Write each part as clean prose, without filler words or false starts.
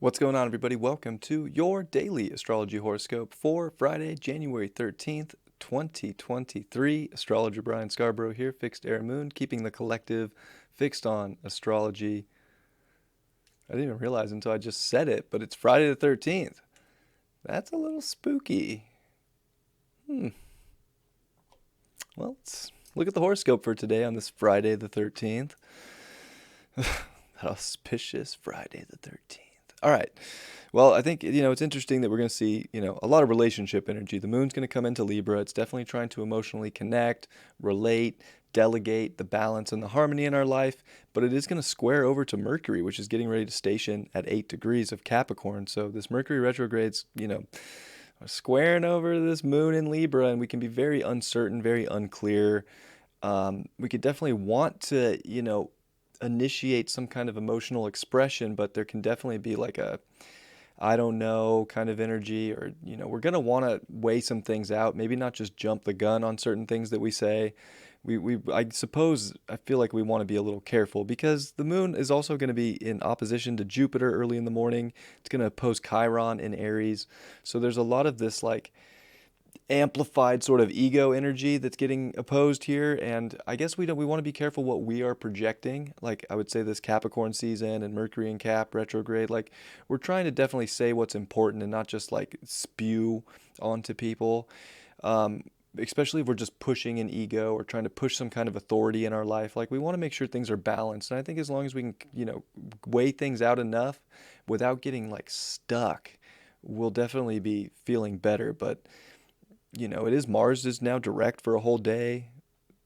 What's going on, everybody? Welcome to your daily astrology horoscope for Friday, January 13th, 2023. Astrologer Brian Scarborough here, fixed air moon, keeping the collective fixed on astrology. I didn't even realize until I just said it, but it's Friday the 13th. That's a little spooky. Hmm. Well, let's look at the horoscope for today on this Friday the 13th. Auspicious Friday the 13th. All right. Well, I think, it's interesting that we're going to see, a lot of relationship energy. The moon's going to come into Libra. It's definitely trying to emotionally connect, relate, delegate the balance and the harmony in our life, but it is going to square over to Mercury, which is getting ready to station at 8 degrees of Capricorn. So this Mercury retrograde's, squaring over this moon in Libra, and we can be very uncertain, very unclear. We could definitely want to, initiate some kind of emotional expression, but there can definitely be like a I don't know kind of energy, or, we're going to want to weigh some things out, maybe not just jump the gun on certain things that we say. I suppose I feel like we want to be a little careful because the moon is also going to be in opposition to Jupiter early in the morning. It's going to oppose Chiron in Aries. So there's a lot of this like amplified sort of ego energy that's getting opposed here, and I guess we want to be careful what we are projecting. Like I would say this Capricorn season and Mercury in Cap retrograde, like we're trying to definitely say what's important and not just like spew onto people. um, Especially if we're just pushing an ego or trying to push some kind of authority in our life. Like we want to make sure things are balanced, and I think as long as we can, weigh things out enough without getting like stuck, we'll definitely be feeling better. But it is Mars is now direct for a whole day.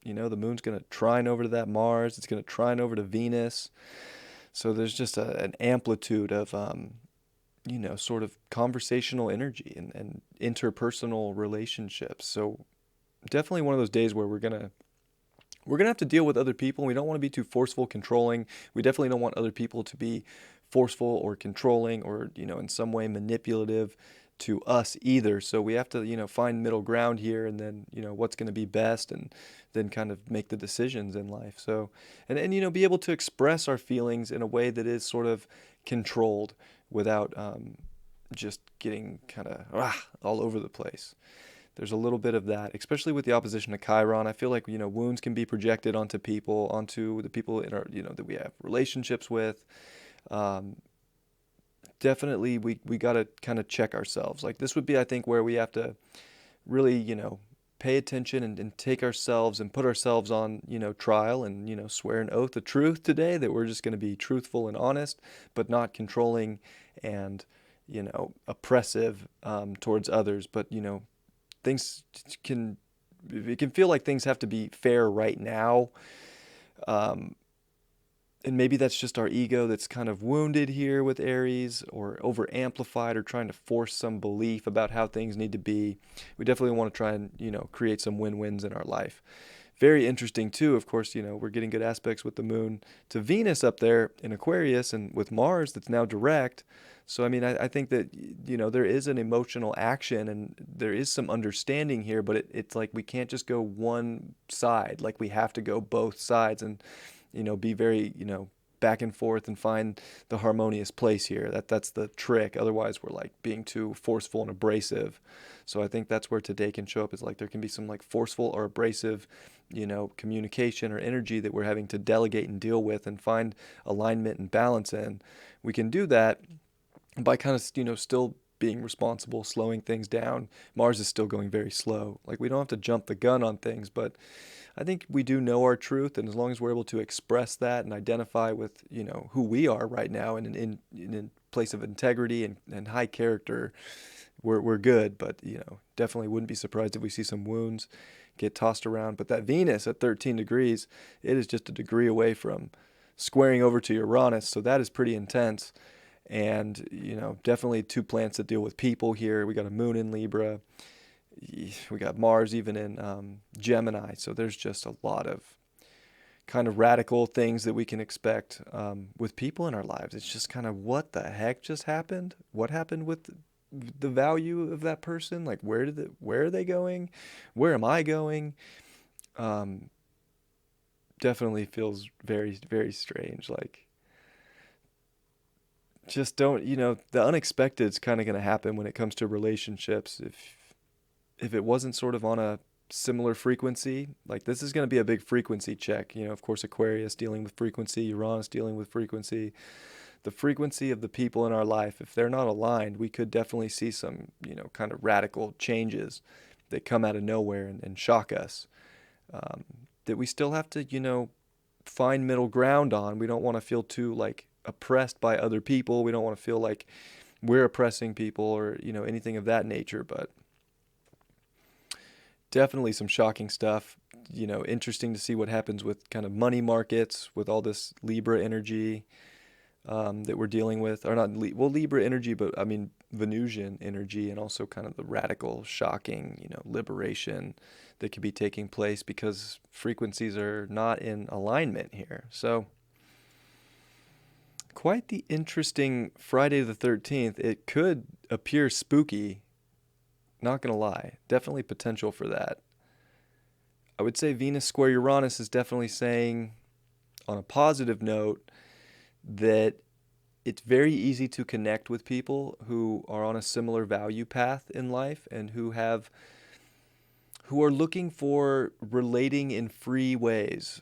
The moon's going to trine over to that Mars. It's going to trine over to Venus. So there's just an amplitude of, sort of conversational energy and interpersonal relationships. So definitely one of those days where we're gonna have to deal with other people. We don't want to be too forceful, controlling. We definitely don't want other people to be forceful or controlling or, in some way manipulative to us either. So we have to, find middle ground here, and then, what's going to be best, and then kind of make the decisions in life. So, and be able to express our feelings in a way that is sort of controlled without just getting kind of all over the place. There's a little bit of that, especially with the opposition to Chiron. I feel like, wounds can be projected onto people, onto the people in our, that we have relationships with. Um, Definitely, we got to kind of check ourselves. Like this would be, I think, where we have to really, pay attention and take ourselves and put ourselves on, trial, and, swear an oath of truth today that we're just going to be truthful and honest, but not controlling and, oppressive towards others. But, things can it can feel like things have to be fair right now. Um, and maybe that's just our ego that's kind of wounded here with Aries, or over amplified, or trying to force some belief about how things need to be. We definitely want to try and, create some win-wins in our life. Very interesting too, of course, we're getting good aspects with the moon to Venus up there in Aquarius, and with Mars that's now direct. So I mean, I think that, there is an emotional action, and there is some understanding here, but it's like we can't just go one side. Like we have to go both sides, and, be very, back and forth, and find the harmonious place here. That's the trick. Otherwise, we're like being too forceful and abrasive. So I think that's where today can show up, is like there can be some like forceful or abrasive, communication or energy that we're having to delegate and deal with and find alignment and balance in. We can do that by kind of, still being responsible, slowing things down. Mars is still going very slow. Like we don't have to jump the gun on things, but I think we do know our truth, and as long as we're able to express that and identify with, who we are right now, and in a place of integrity and high character, we're good. But, definitely wouldn't be surprised if we see some wounds get tossed around. But that Venus at 13 degrees, it is just a degree away from squaring over to Uranus, so that is pretty intense. And, definitely two planets that deal with people here. We got a moon in Libra. We got Mars even in Gemini. So there's just a lot of kind of radical things that we can expect with people in our lives. It's just kind of, what the heck just happened? What happened with the value of that person? Like where are they going? Where am I going? Um, Definitely feels very, very strange. Like just don't, the unexpected is kind of going to happen when it comes to relationships. If it wasn't sort of on a similar frequency, like this is going to be a big frequency check. Of course, Aquarius dealing with frequency, Uranus dealing with frequency. The frequency of the people in our life, if they're not aligned, we could definitely see some, kind of radical changes that come out of nowhere and shock us. Um, that we still have to, find middle ground on. We don't want to feel too like oppressed by other people. We don't want to feel like we're oppressing people or, anything of that nature, but definitely some shocking stuff. Interesting to see what happens with kind of money markets with all this Libra energy that we're dealing with, or not, Libra energy, but I mean Venusian energy, and also kind of the radical, shocking, liberation that could be taking place because frequencies are not in alignment here. So, quite the interesting Friday the 13th. It could appear spooky, not gonna lie. Definitely potential for that. I would say Venus square Uranus is definitely saying, on a positive note, that it's very easy to connect with people who are on a similar value path in life and who are looking for relating in free ways,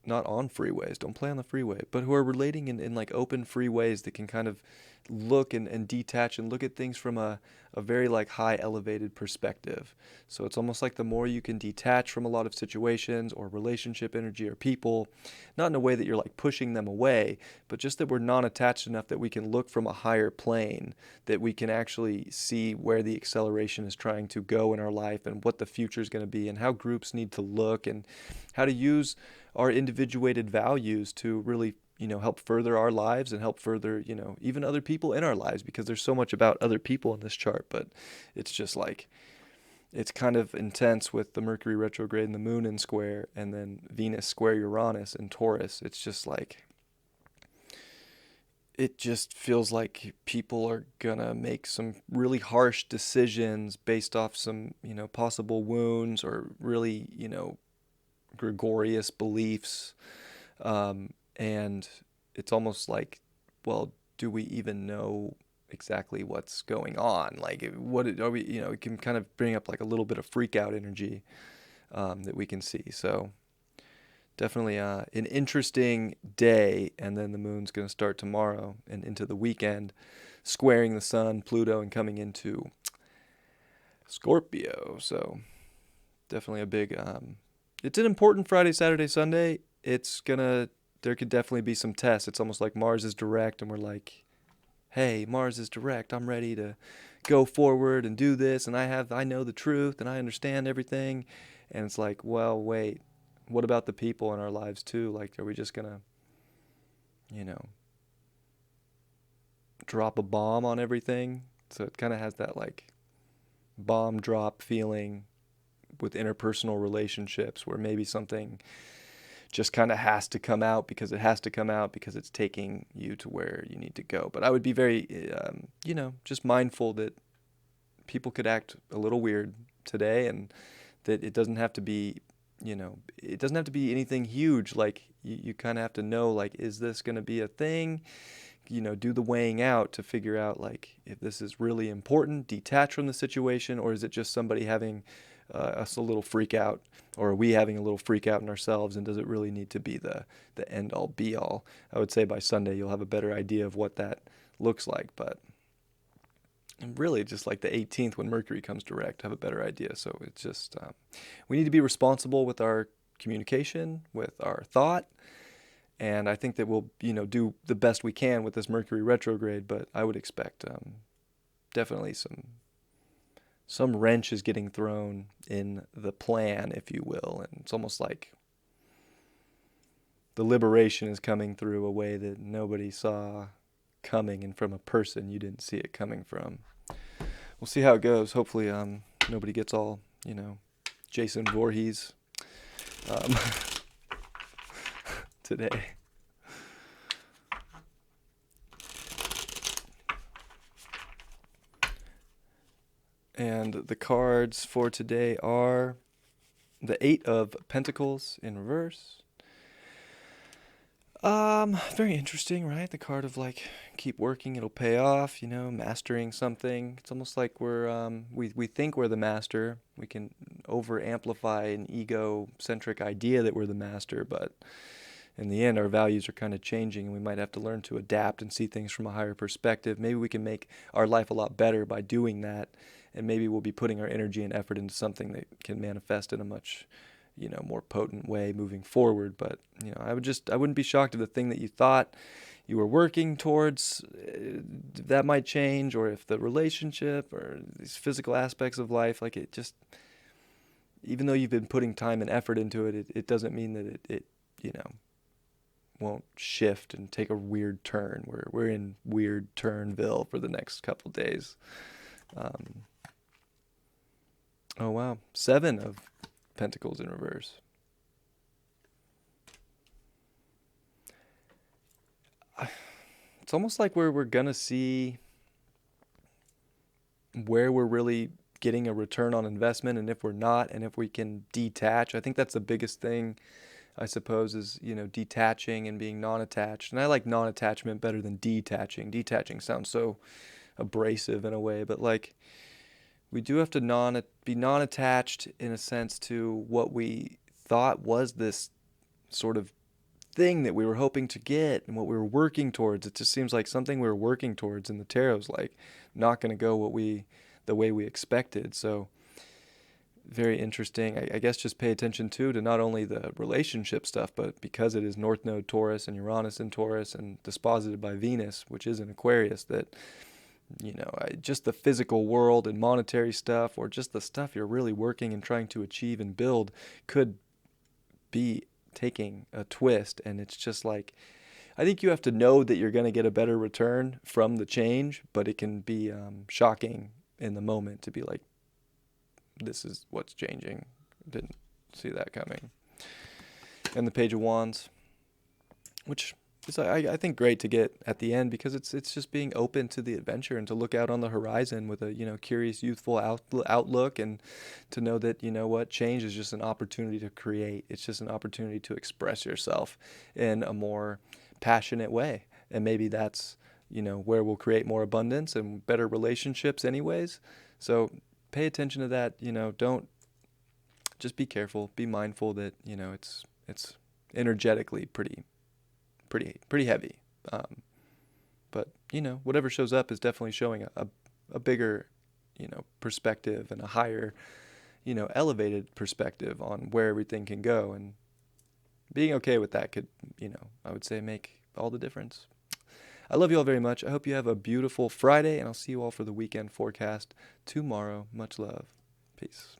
not on freeways, don't play on the freeway, but who are relating in like open free ways that can kind of look and detach and look at things from a very like high elevated perspective. So it's almost like the more you can detach from a lot of situations or relationship energy or people, not in a way that you're like pushing them away, but just that we're non-attached enough that we can look from a higher plane, that we can actually see where the acceleration is trying to go in our life and what the future is going to be and how groups need to look and how to use our individuated values to really, help further our lives and help further, even other people in our lives, because there's so much about other people in this chart, but it's just like, it's kind of intense with the Mercury retrograde and the Moon in square and then Venus square Uranus in Taurus. It's just like, it just feels like people are gonna make some really harsh decisions based off some, possible wounds or really, gregarious beliefs. And it's almost like, well, do we even know exactly what's going on? Like, what are we, it can kind of bring up like a little bit of freak out energy that we can see. So definitely an interesting day. And then the moon's going to start tomorrow and into the weekend, squaring the sun, Pluto, and coming into Scorpio. So definitely a big, it's an important Friday, Saturday, Sunday. There could definitely be some tests. It's almost like Mars is direct, and we're like, hey, Mars is direct. I'm ready to go forward and do this, and I know the truth, and I understand everything. And it's like, well, wait, what about the people in our lives too? Like, are we just gonna, you know, drop a bomb on everything? So it kind of has that like bomb drop feeling with interpersonal relationships where maybe something just kind of has to come out because it has to come out because it's taking you to where you need to go. But I would be very, just mindful that people could act a little weird today, and that it doesn't have to be anything huge. Like you kind of have to know, like, is this going to be a thing? Do the weighing out to figure out like if this is really important, detach from the situation, or is it just somebody having us a little freak out, or are we having a little freak out in ourselves, and does it really need to be the end all be all? I would say by Sunday you'll have a better idea of what that looks like, but and really just like the 18th when Mercury comes direct, have a better idea. So it's just we need to be responsible with our communication, with our thought, and I think that we'll do the best we can with this Mercury retrograde. But I would expect definitely some wrench is getting thrown in the plan, if you will, and it's almost like the liberation is coming through a way that nobody saw coming, and from a person you didn't see it coming from. We'll see how it goes. Hopefully, nobody gets all Jason Voorhees um, today. And the cards for today are the Eight of Pentacles in reverse, Very interesting, right? The card of like keep working, it'll pay off, mastering something. It's almost like we think we're the master. We can over amplify an egocentric idea that we're the master, but in the end our values are kind of changing and we might have to learn to adapt and see things from a higher perspective. Maybe we can make our life a lot better by doing that, and maybe we'll be putting our energy and effort into something that can manifest in a much more potent way moving forward. But I wouldn't be shocked if the thing that you thought you were working towards, that might change, or if the relationship or these physical aspects of life, like it just, even though you've been putting time and effort into it, it doesn't mean that it won't shift and take a weird turn. We're in weird turnville for the next couple days. Um, oh wow, 7 of Pentacles in reverse. It's almost like we're gonna see where we're really getting a return on investment, and if we're not, and if we can detach. I think that's the biggest thing, I suppose, is detaching and being non-attached. And I like non-attachment better than detaching. Detaching sounds so abrasive in a way, but like we do have to be non-attached in a sense to what we thought was this sort of thing that we were hoping to get and what we were working towards. It just seems like something we were working towards in the tarot's like not going to go the way we expected. So very interesting. I guess just pay attention to not only the relationship stuff, but because it is North Node Taurus and Uranus in Taurus and disposited by Venus, which is in Aquarius, that just the physical world and monetary stuff, or just the stuff you're really working and trying to achieve and build, could be taking a twist. And it's just like, I think you have to know that you're going to get a better return from the change, but it can be shocking in the moment to be like, this is what's changing. Didn't see that coming. And the Page of Wands, which is, I think, great to get at the end, because it's just being open to the adventure and to look out on the horizon with a curious, youthful outlook, and to know that what, change is just an opportunity to create. It's just an opportunity to express yourself in a more passionate way, and maybe that's where we'll create more abundance and better relationships anyways. So pay attention to that. Don't just be careful, be mindful that it's energetically pretty heavy. But whatever shows up is definitely showing a bigger perspective, and a higher elevated perspective on where everything can go, and being okay with that could I would say make all the difference. I love you all very much. I hope you have a beautiful Friday, and I'll see you all for the weekend forecast tomorrow. Much love. Peace.